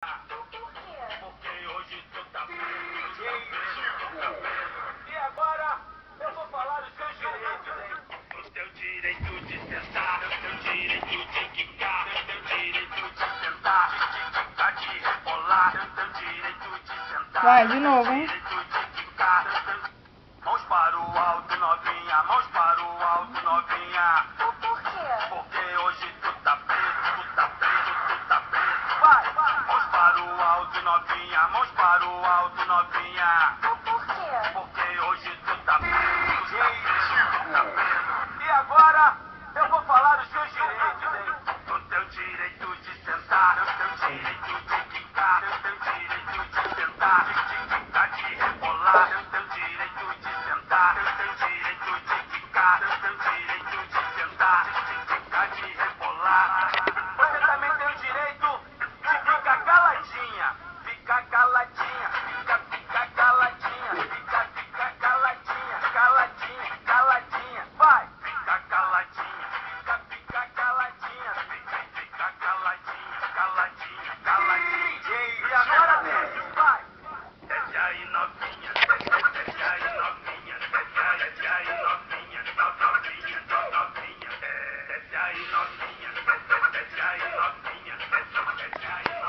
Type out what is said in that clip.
Porque hoje tu tá preso. E agora eu vou falar os seus direitos, hein? O teu direito de sentar, o teu direito de quicar, o teu direito de sentar, de quicar, de rebolar, o teu direito de sentar. Vai, de novo, hein? Mãos para o alto, novinha, mãos para o alto, novinha. Por quê? Porque hoje tu tá preso, tu tá preso, tu tá preso. Vai, vai. Mãos para o alto, novinha, mãos para o alto, novinha. Por quê? Porque hoje tu tá preso, tu tá preso, tu tá preso. E agora eu vou falar os seus direitos, hein? O teu direito de sentar, o teu direito de quicar, o teu direito de sentar, de quicar, de rebolar, o teu direito de sentar, o teu direito de quicar, o teu direito de sentar, de quicar, de rebolar. Você também tem o direito de ficar caladinha.